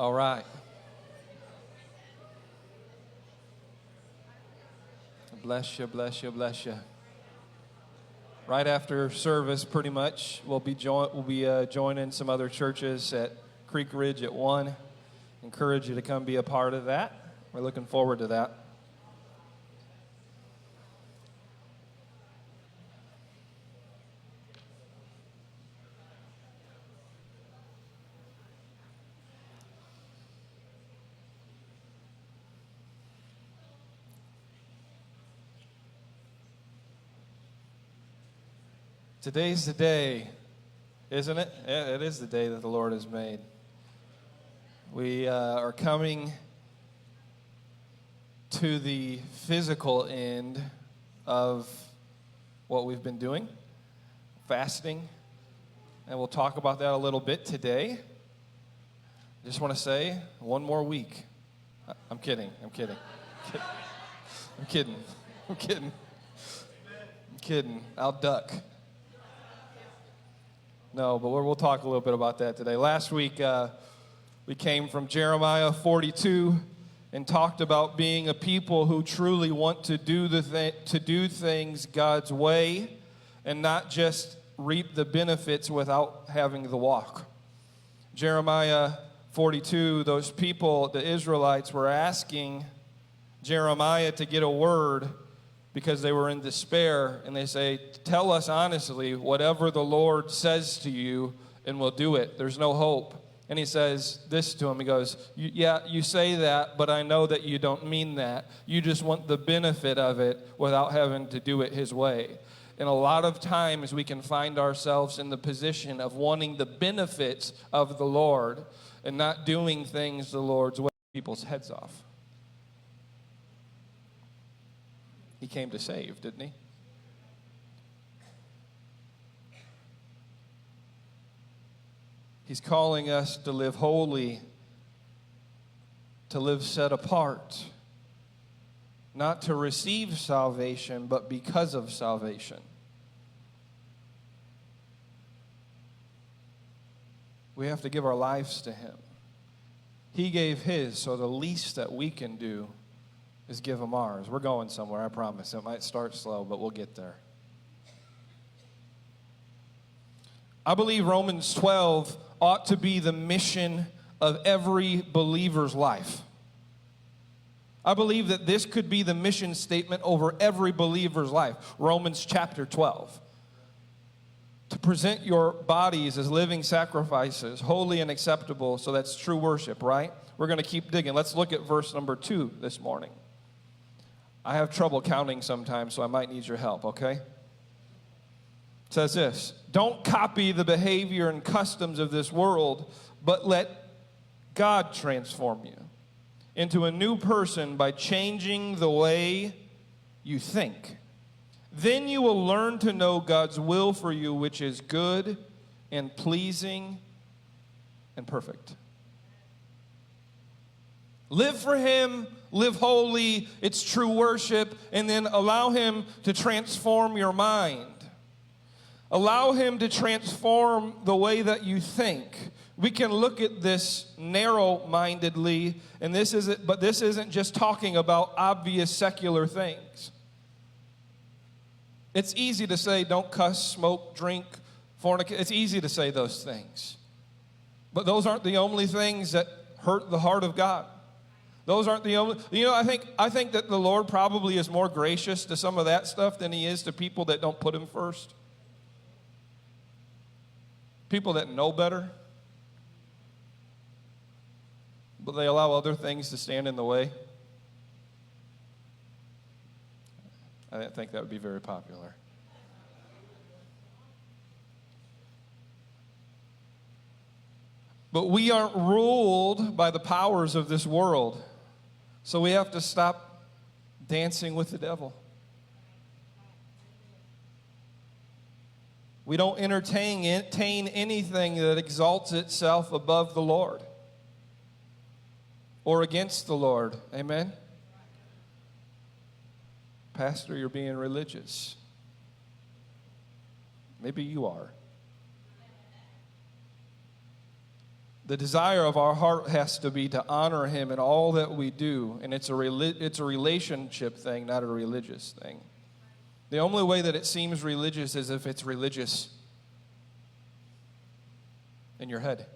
All right. Bless you, bless you, bless you. Right after service, pretty much, we'll be joining some other churches at Creek Ridge at 1. Encourage you to come be a part of that. We're looking forward to that. Today's the day, isn't it? Yeah, it is the day that the Lord has made. We are coming to the physical end of what we've been doing, fasting, and we'll talk about that a little bit today. I just want to say, one more week. I'm kidding. I'll duck. No, but we'll talk a little bit about that today. Last week, we came from Jeremiah 42 and talked about being a people who truly want to do things God's way and not just reap the benefits without having the walk. Jeremiah 42, those people, the Israelites, were asking Jeremiah to get a word because they were in despair, and they say, tell us honestly whatever the Lord says to you, and we'll do it. There's no hope. And he says this to him. He goes, yeah, you say that, but I know that you don't mean that. You just want the benefit of it without having to do it his way. And a lot of times we can find ourselves in the position of wanting the benefits of the Lord and not doing things the Lord's way, people's heads off. He came to save, didn't he? He's calling us to live holy, to live set apart, not to receive salvation, but because of salvation. We have to give our lives to him. He gave his, so the least that we can do is give him ours. We're going somewhere, I promise. It might start slow, but we'll get there. I believe Romans 12 ought to be the mission of every believer's life. I believe that this could be the mission statement over every believer's life. Romans chapter 12. To present your bodies as living sacrifices, holy and acceptable, so that's true worship, right? We're going to keep digging. Let's look at verse number 2 this morning. I have trouble counting sometimes, so I might need your help, okay? It says this, don't copy the behavior and customs of this world, but let God transform you into a new person by changing the way you think. Then you will learn to know God's will for you, which is good and pleasing and perfect. Live for him, live holy, it's true worship, and then allow him to transform your mind. Allow him to transform the way that you think. We can look at this narrow-mindedly, and this isn't just talking about obvious secular things. It's easy to say, don't cuss, smoke, drink, fornicate. It's easy to say those things. But those aren't the only things that hurt the heart of God. Those aren't the only, I think that the Lord probably is more gracious to some of that stuff than he is to people that don't put him first. People that know better, but they allow other things to stand in the way. I didn't think that would be very popular. But we aren't ruled by the powers of this world. So we have to stop dancing with the devil. We don't entertain anything that exalts itself above the Lord or against the Lord. Amen? Pastor, you're being religious. Maybe you are. The desire of our heart has to be to honor him in all that we do. And it's a relationship thing, not a religious thing. The only way that it seems religious is if it's religious in your head.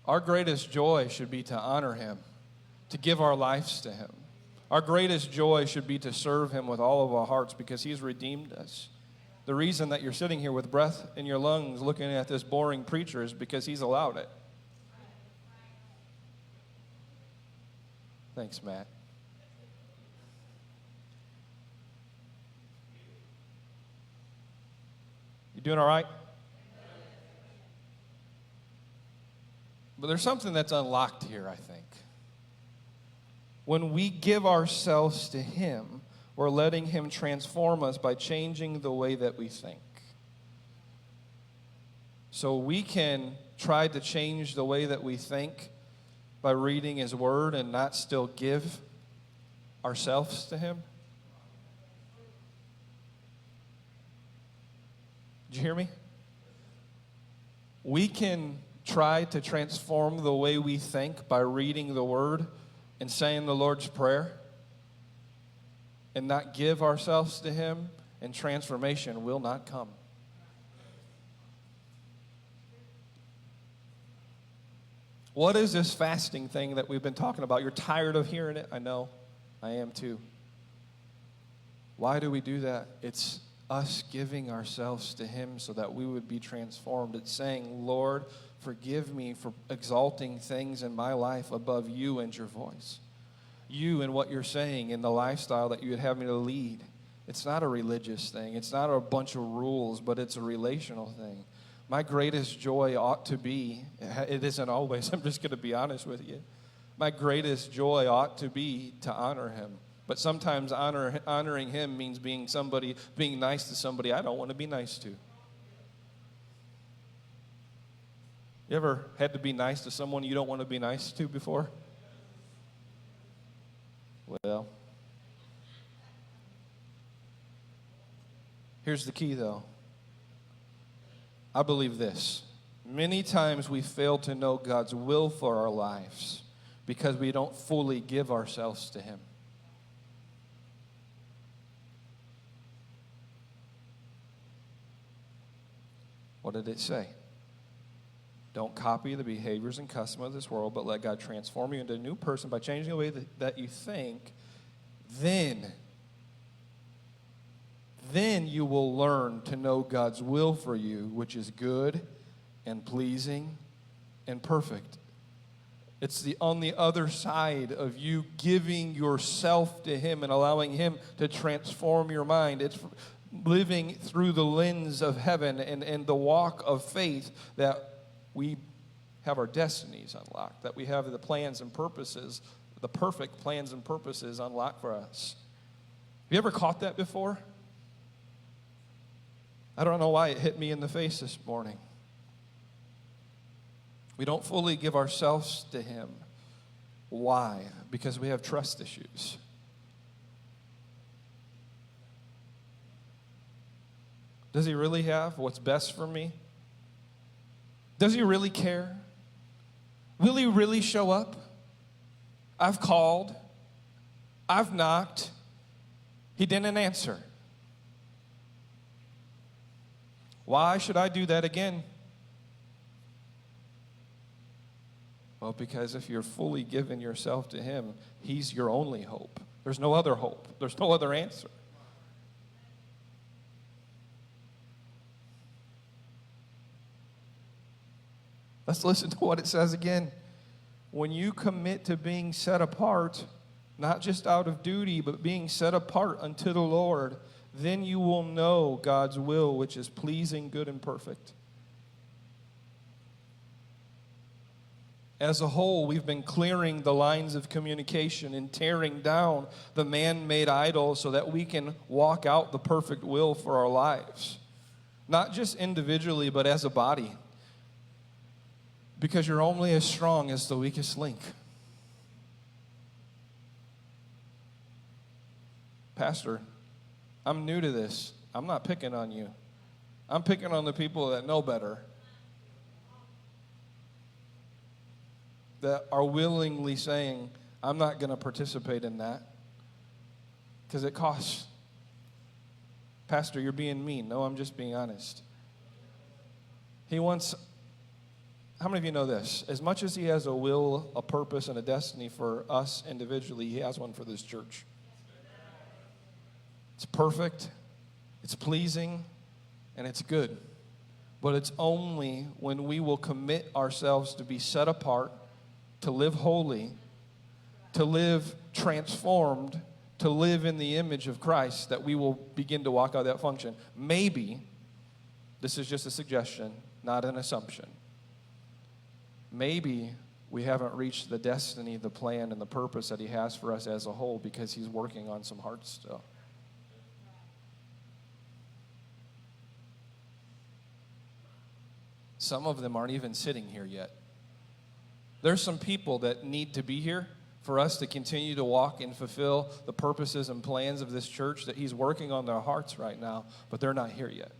Our greatest joy should be to honor him, to give our lives to him. Our greatest joy should be to serve him with all of our hearts because he's redeemed us. The reason that you're sitting here with breath in your lungs looking at this boring preacher is because he's allowed it. Thanks, Matt. You doing all right? But there's something that's unlocked here, I think. When we give ourselves to him, we're letting him transform us by changing the way that we think. So we can try to change the way that we think by reading his word and not still give ourselves to him. Did you hear me? We can try to transform the way we think by reading the word and saying the Lord's Prayer and not give ourselves to him, and transformation will not come. What is this fasting thing that we've been talking about? You're tired of hearing it. I know. I am too. Why do we do that? It's us giving ourselves to him so that we would be transformed. It's saying, Lord, forgive me for exalting things in my life above you and your voice. You and what you're saying in the lifestyle that you would have me to lead. It's not a religious thing. It's not a bunch of rules, but it's a relational thing. My greatest joy ought to be, it isn't always, I'm just going to be honest with you. My greatest joy ought to be to honor him. But sometimes honoring him means being nice to somebody I don't want to be nice to. You ever had to be nice to someone you don't want to be nice to before? Well, here's the key, though. I believe this. Many times we fail to know God's will for our lives because we don't fully give ourselves to him. What did it say? Don't copy the behaviors and customs of this world, but let God transform you into a new person by changing the way that you think. Then you will learn to know God's will for you, which is good and pleasing and perfect. It's on the other side of you giving yourself to him and allowing him to transform your mind. It's living through the lens of heaven and the walk of faith that we have our destinies unlocked, that we have the plans and purposes, the perfect plans and purposes unlocked for us. Have you ever caught that before? I don't know why it hit me in the face this morning. We don't fully give ourselves to him. Why? Because we have trust issues. Does he really have what's best for me? Does he really care? Will he really show up? I've called. I've knocked. He didn't answer. Why should I do that again? Well, because if you're fully giving yourself to him, he's your only hope. There's no other hope. There's no other answer. Let's listen to what it says again. When you commit to being set apart, not just out of duty, but being set apart unto the Lord, then you will know God's will, which is pleasing, good, and perfect. As a whole, we've been clearing the lines of communication and tearing down the man-made idols so that we can walk out the perfect will for our lives. Not just individually, but as a body. Because you're only as strong as the weakest link. Pastor, I'm new to this. I'm not picking on you. I'm picking on the people that know better. that are willingly saying, I'm not going to participate in that because it costs. Pastor, you're being mean. No, I'm just being honest. He wants, how many of you know this? As much as he has a will, a purpose, and a destiny for us individually, he has one for this church. It's perfect, it's pleasing, and it's good. But it's only when we will commit ourselves to be set apart, to live holy, to live transformed, to live in the image of Christ, that we will begin to walk out that function. Maybe, this is just a suggestion, not an assumption. Maybe we haven't reached the destiny, the plan, and the purpose that he has for us as a whole because he's working on some hearts still. Some of them aren't even sitting here yet. There's some people that need to be here for us to continue to walk and fulfill the purposes and plans of this church that he's working on their hearts right now, but they're not here yet.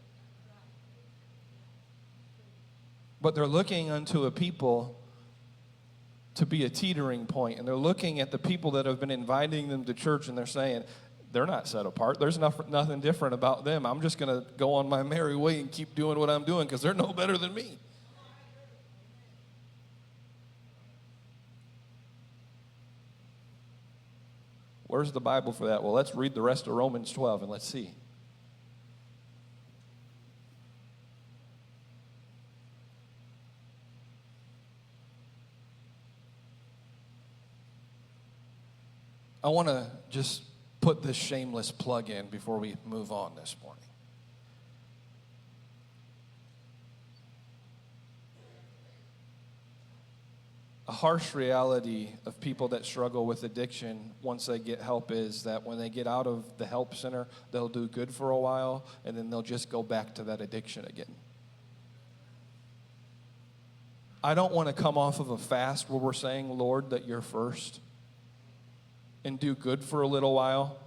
But they're looking unto a people to be a teetering point, and they're looking at the people that have been inviting them to church, and they're saying, they're not set apart. There's nothing different about them. I'm just going to go on my merry way and keep doing what I'm doing because they're no better than me. Where's the Bible for that? Well, let's read the rest of Romans 12 and let's see. I want to just put this shameless plug in before we move on this morning. A harsh reality of people that struggle with addiction once they get help is that when they get out of the help center, they'll do good for a while, and then they'll just go back to that addiction again. I don't want to come off of a fast where we're saying, Lord, that you're first, and do good for a little while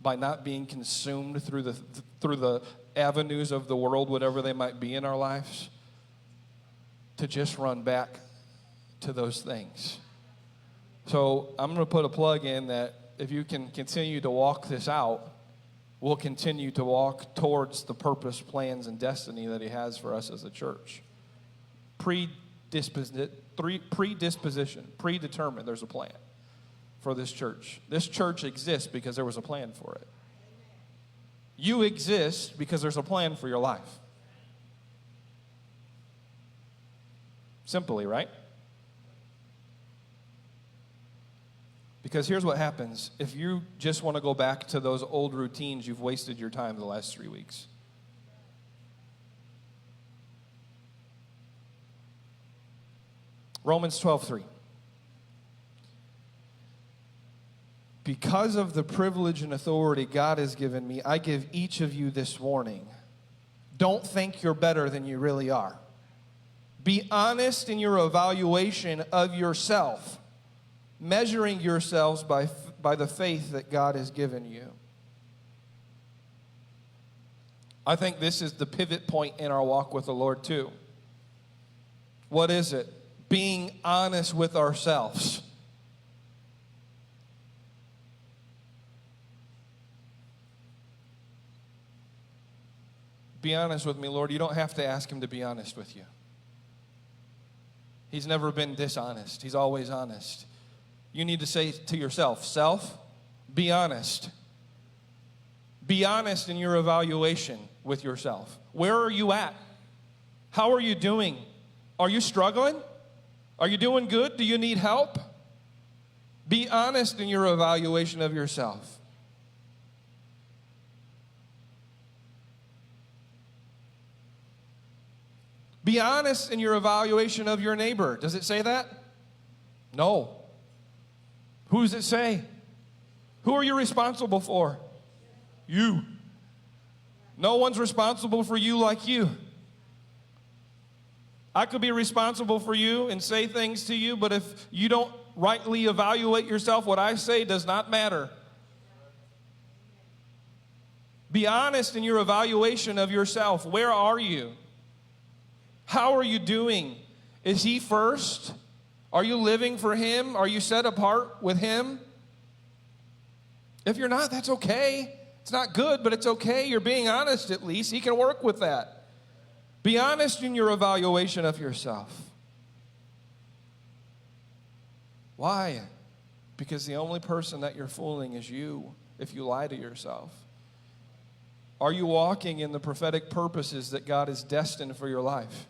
by not being consumed through the avenues of the world, whatever they might be in our lives, to just run back to those things. So I'm going to put a plug in that if you can continue to walk this out, we'll continue to walk towards the purpose, plans, and destiny that he has for us as a church. Predetermined, there's a plan for this church. This church exists because there was a plan for it. You exist because there's a plan for your life. Simply, right? Because here's what happens. If you just want to go back to those old routines, you've wasted your time the last 3 weeks. Romans 12:3. Because of the privilege and authority God has given me, I give each of you this warning. Don't think you're better than you really are. Be honest in your evaluation of yourself, measuring yourselves by the faith that God has given you. I think this is the pivot point in our walk with the Lord too. What is it? Being honest with ourselves. Be honest with me, Lord. You don't have to ask him to be honest with you. He's never been dishonest. He's always honest. You need to say to yourself, self, be honest. Be honest in your evaluation with yourself. Where are you at? How are you doing? Are you struggling? Are you doing good? Do you need help? Be honest in your evaluation of yourself. Be honest in your evaluation of your neighbor. Does it say that? No. Who does it say? Who are you responsible for? You. No one's responsible for you like you. I could be responsible for you and say things to you, but if you don't rightly evaluate yourself, what I say does not matter. Be honest in your evaluation of yourself. Where are you? How are you doing? Is he first? Are you living for Him? Are you set apart with Him? If you're not, that's okay. It's not good, but it's okay. You're being honest at least. He can work with that. Be honest in your evaluation of yourself. Why? Because the only person that you're fooling is you if you lie to yourself. Are you walking in the prophetic purposes that God has destined for your life?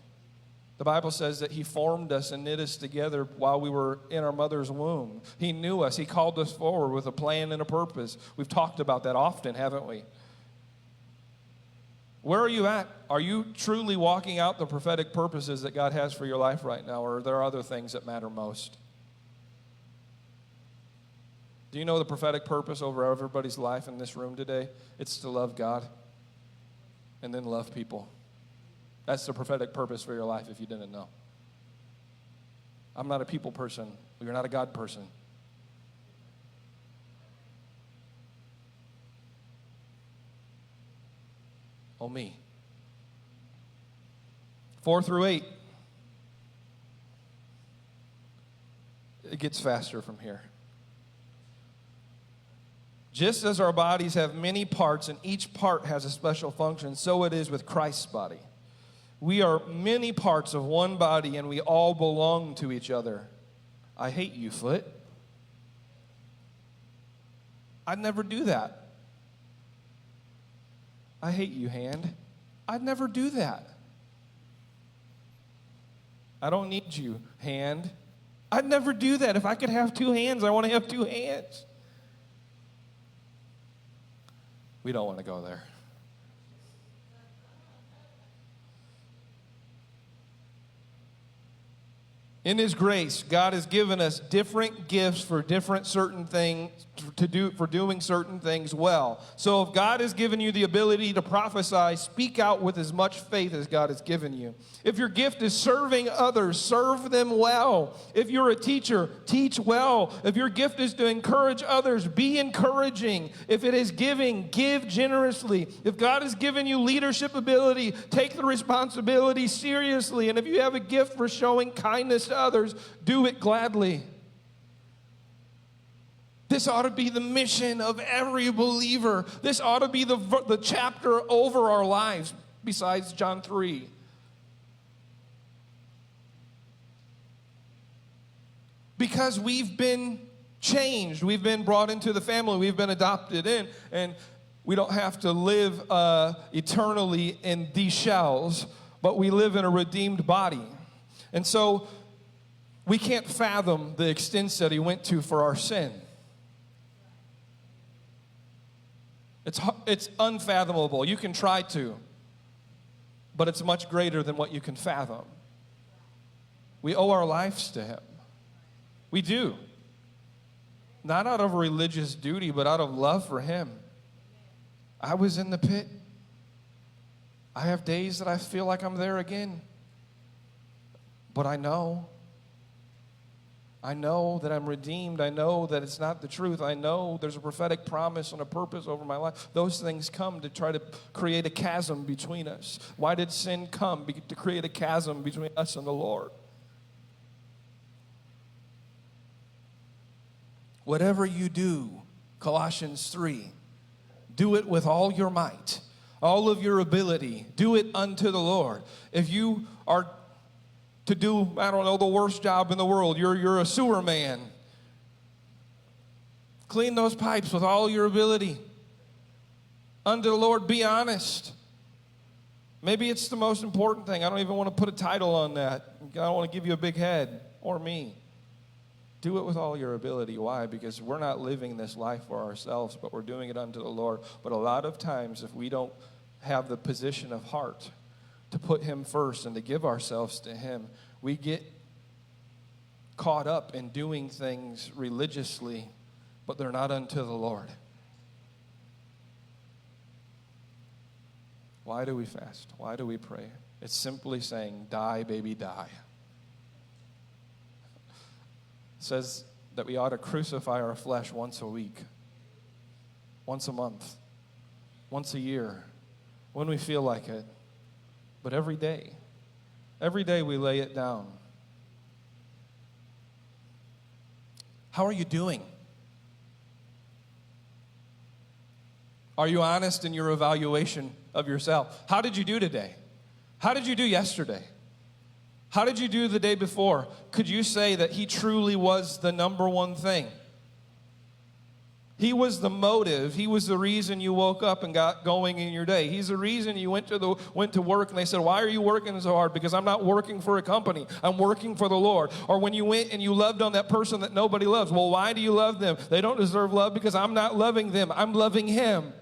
The Bible says that He formed us and knit us together while we were in our mother's womb. He knew us. He called us forward with a plan and a purpose. We've talked about that often, haven't we? Where are you at? Are you truly walking out the prophetic purposes that God has for your life right now, or are there other things that matter most? Do you know the prophetic purpose over everybody's life in this room today? It's to love God and then love people. That's the prophetic purpose for your life if you didn't know. I'm not a people person. You're not a God person. Oh, me. 4 through 8. It gets faster from here. Just as our bodies have many parts and each part has a special function, so it is with Christ's body. We are many parts of one body and we all belong to each other. I hate you, foot. I'd never do that. I hate you, hand. I'd never do that. I don't need you, hand. I'd never do that. If I could have 2 hands, I want to have 2 hands. We don't want to go there. In His grace, God has given us different gifts for different certain things for doing certain things well. So if God has given you the ability to prophesy, speak out with as much faith as God has given you. If your gift is serving others, serve them well. If you're a teacher, teach well. If your gift is to encourage others, be encouraging. If it is giving, give generously. If God has given you leadership ability, take the responsibility seriously. And if you have a gift for showing kindness to others, do it gladly. This ought to be the mission of every believer. This ought to be the chapter over our lives, besides John 3. Because we've been changed. We've been brought into the family. We've been adopted in. And we don't have to live eternally in these shells, but we live in a redeemed body. And so we can't fathom the extents that He went to for our sin. It's unfathomable. You can try to, but it's much greater than what you can fathom. We owe our lives to Him. We do. Not out of religious duty, but out of love for Him. I was in the pit. I have days that I feel like I'm there again. But I know that I'm redeemed. I know that it's not the truth. I know there's a prophetic promise and a purpose over my life. Those things come to try to create a chasm between us. Why did sin come? To create a chasm between us and the Lord. Whatever you do, Colossians 3, do it with all your might, all of your ability. Do it unto the Lord. If you are to do, I don't know, the worst job in the world, you're a sewer man. Clean those pipes with all your ability. Unto the Lord, be honest. Maybe it's the most important thing. I don't even want to put a title on that. I don't want to give you a big head, or me. Do it with all your ability. Why? Because we're not living this life for ourselves, but we're doing it unto the Lord. But a lot of times, if we don't have the position of heart to put Him first and to give ourselves to Him, we get caught up in doing things religiously, but they're not unto the Lord. Why do we fast? Why do we pray? It's simply saying, die, baby, die. It says that we ought to crucify our flesh once a week, once a month, once a year, when we feel like it. But every day we lay it down. How are you doing? Are you honest in your evaluation of yourself? How did you do today? How did you do yesterday? How did you do the day before? Could you say that he truly was the number one thing? He was the motive. He was the reason you woke up and got going in your day. He's the reason you went to work and they said, "Why are you working so hard?" Because I'm not working for a company. I'm working for the Lord. Or when you went and you loved on that person that nobody loves. Well, why do you love them? They don't deserve love because I'm not loving them. I'm loving him.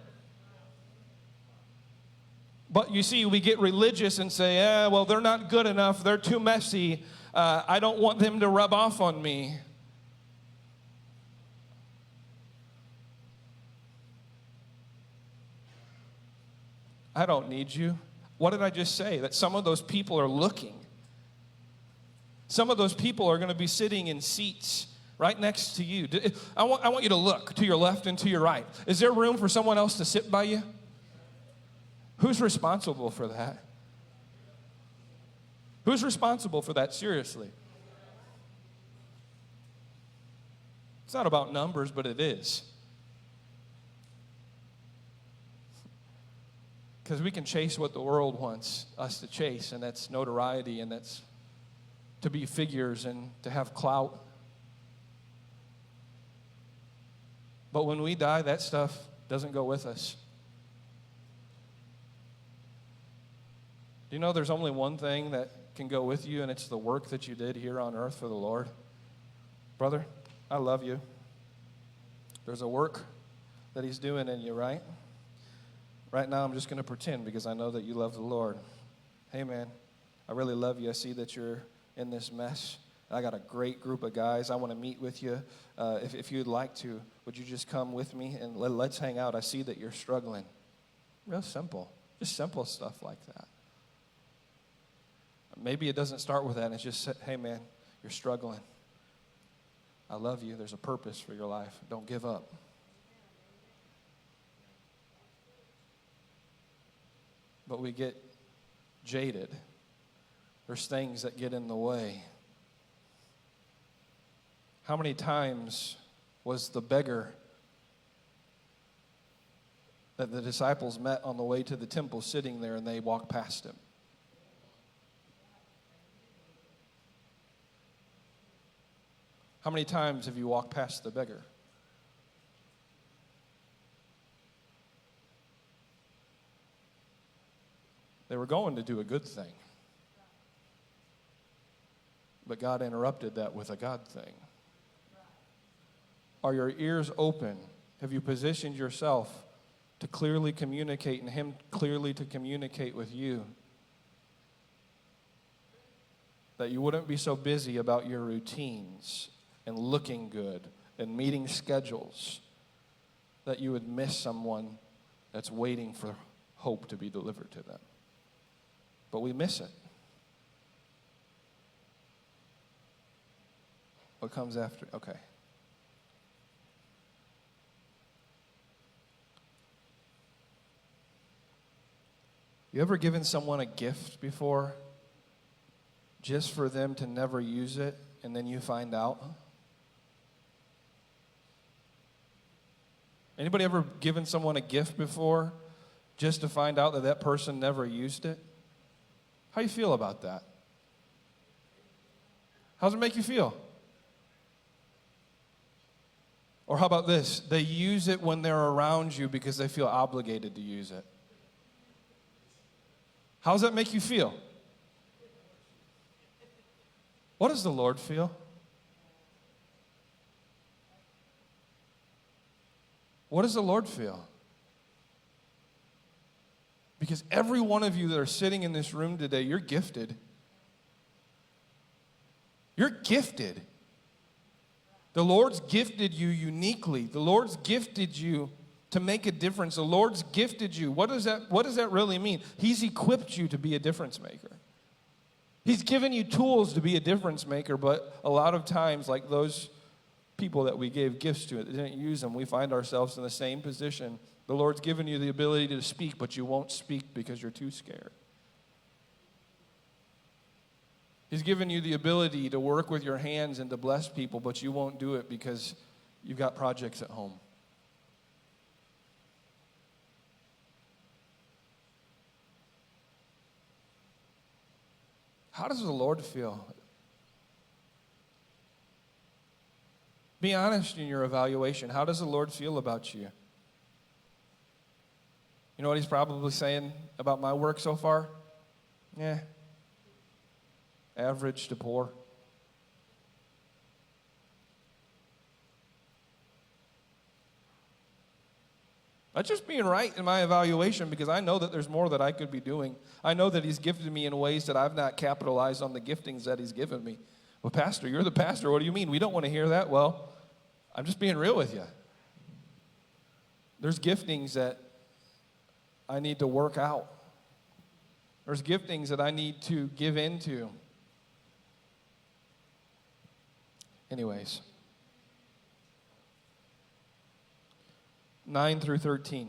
But you see, we get religious and say, well, they're not good enough. They're too messy. I don't want them to rub off on me. I don't need you. What did I just say? That some of those people are looking. Some of those people are going to be sitting in seats right next to you. I want you to look to your left and to your right. Is there room for someone else to sit by you? Who's responsible for that? Who's responsible for that? Seriously. It's not about numbers, but it is. Because we can chase what the world wants us to chase, and that's notoriety, and that's to be figures and to have clout. But when we die, that stuff doesn't go with us. Do you know there's only one thing that can go with you, and it's the work that you did here on earth for the Lord? Brother, I love you. There's a work that he's doing in you, right? Right now, I'm just going to pretend because I know that you love the Lord. Hey, man, I really love you. I see that you're in this mess. I got a great group of guys. I want to meet with you. If you'd like to, would you just come with me and let's hang out? I see that you're struggling. Real simple. Just simple stuff like that. Maybe it doesn't start with that, and it's just, hey, man, you're struggling. I love you. There's a purpose for your life. Don't give up. But we get jaded. There's things that get in the way. How many times was the beggar that the disciples met on the way to the temple sitting there and they walked past him? How many times have you walked past the beggar? They were going to do a good thing. But God interrupted that with a God thing. Are your ears open? Have you positioned yourself to clearly communicate and him clearly to communicate with you? That you wouldn't be so busy about your routines and looking good and meeting schedules that you would miss someone that's waiting for hope to be delivered to them. But we miss it. What comes after? Okay. You ever given someone a gift before just for them to never use it and then you find out? Anybody ever given someone a gift before just to find out that that person never used it? How do you feel about that? How does it make you feel? Or how about this? They use it when they're around you because they feel obligated to use it. How does that make you feel? What does the Lord feel? What does the Lord feel? Because every one of you that are sitting in this room today, you're gifted. You're gifted. The Lord's gifted you uniquely. The Lord's gifted you to make a difference. The Lord's gifted you. What does that really mean? He's equipped you to be a difference maker. He's given you tools to be a difference maker, but a lot of times, like those people that we gave gifts to, that didn't use them, we find ourselves in the same position. The Lord's given you the ability to speak, but you won't speak because you're too scared. He's given you the ability to work with your hands and to bless people, but you won't do it because you've got projects at home. How does the Lord feel? Be honest in your evaluation. How does the Lord feel about you? You know what he's probably saying about my work so far? Average to poor. That's just being right in my evaluation, because I know that there's more that I could be doing. I know that he's gifted me in ways that I've not capitalized on the giftings that he's given me. Well, Pastor, you're the pastor. What do you mean? We don't want to hear that. Well, I'm just being real with you. There's giftings that I need to work out. There's giftings that I need to give into. Anyways. 9 through 13.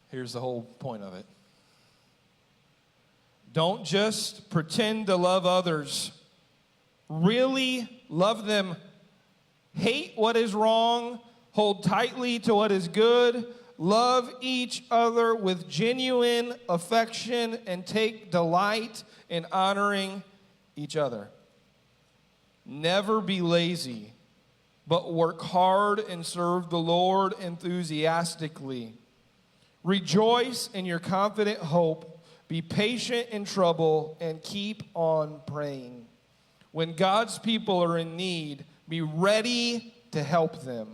Here's the whole point of it. Don't just pretend to love others. Really love them. Hate what is wrong. Hold tightly to what is good. Love each other with genuine affection and take delight in honoring each other. Never be lazy, but work hard and serve the Lord enthusiastically. Rejoice in your confident hope. Be patient in trouble and keep on praying. When God's people are in need, be ready to help them.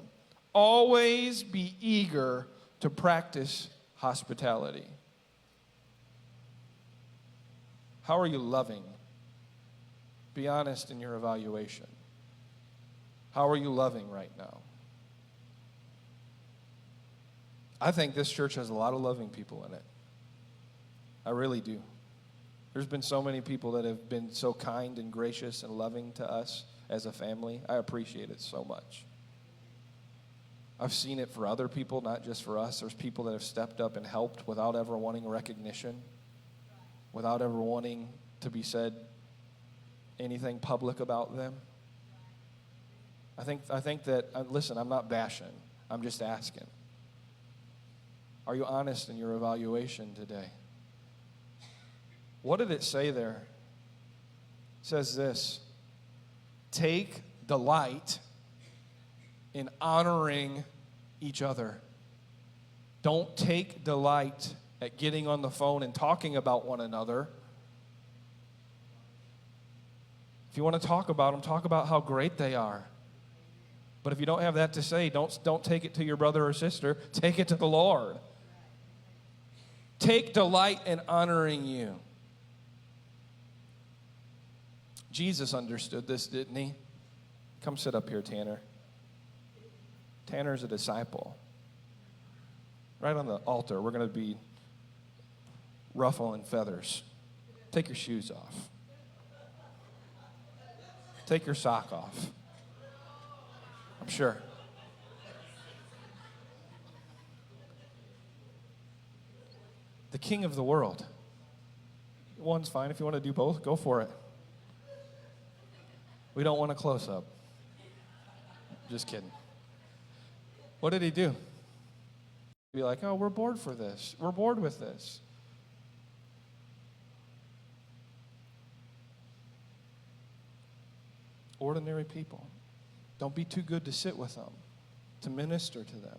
Always be eager to practice hospitality. How are you loving? Be honest in your evaluation. How are you loving right now? I think this church has a lot of loving people in it. I really do. There's been so many people that have been so kind and gracious and loving to us as a family. I appreciate it so much. I've seen it for other people, not just for us. There's people that have stepped up and helped without ever wanting recognition, without ever wanting to be said anything public about them. I think that, listen, I'm not bashing. I'm just asking. Are you honest in your evaluation today? What did it say there? It says this: take delight in honoring each other. Don't take delight at getting on the phone and talking about one another. If you want to talk about them, talk about how great they are. But if you don't have that to say, don't take it to your brother or sister. Take it to the Lord. Take delight in honoring you. Jesus understood this, didn't he? Come sit up here, Tanner. Tanner's a disciple. Right on the altar, we're going to be ruffling feathers. Take your shoes off. Take your sock off. I'm sure. The king of the world. One's fine. If you want to do both, go for it. We don't want a close-up. Just kidding. What did he do? Be like, oh, we're bored for this. We're bored with this. Ordinary people. Don't be too good to sit with them, to minister to them.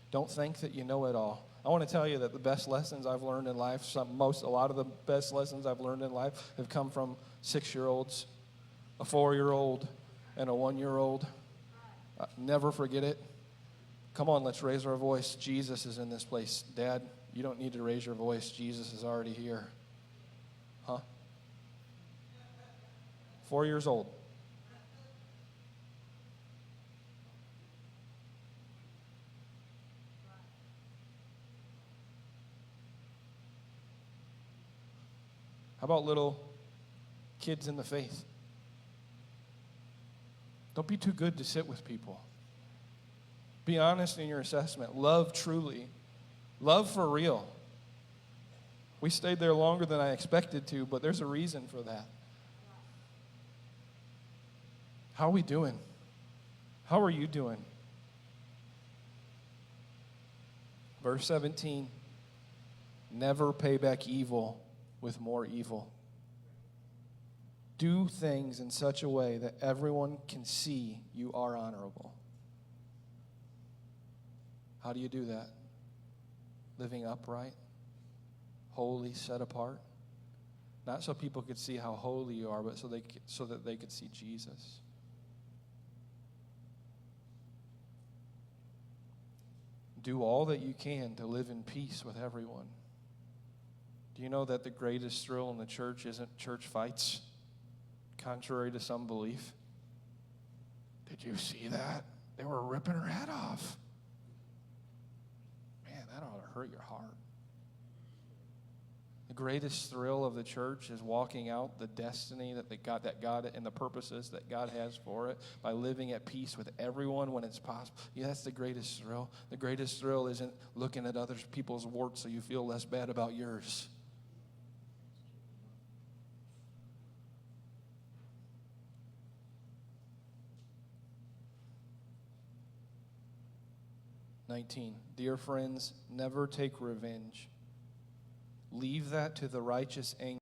Don't think that you know it all. I want to tell you that the best lessons I've learned in life, a lot of the best lessons I've learned in life have come from 6-year-olds, a 4-year-old, and a 1-year-old. Never forget it. Come on, let's raise our voice. Jesus is in this place. Dad, you don't need to raise your voice. Jesus is already here. Huh? 4 years old. How about little kids in the faith? Don't be too good to sit with people. Be honest in your assessment. Love truly. Love for real. We stayed there longer than I expected to, but there's a reason for that. How are we doing? How are you doing? Verse 17, never pay back evil with more evil. Do things in such a way that everyone can see you are honorable. How do you do that? Living upright, holy, set apart. Not so people could see how holy you are, but so that they could see Jesus. Do all that you can to live in peace with everyone. Do you know that the greatest thrill in the church isn't church fights, contrary to some belief? Did you see that? They were ripping her head off. Man, that ought to hurt your heart. The greatest thrill of the church is walking out the destiny that God and the purposes that God has for it by living at peace with everyone when it's possible. Yeah, that's the greatest thrill. The greatest thrill isn't looking at other people's warts so you feel less bad about yours. Dear friends, never take revenge. Leave that to the righteous anger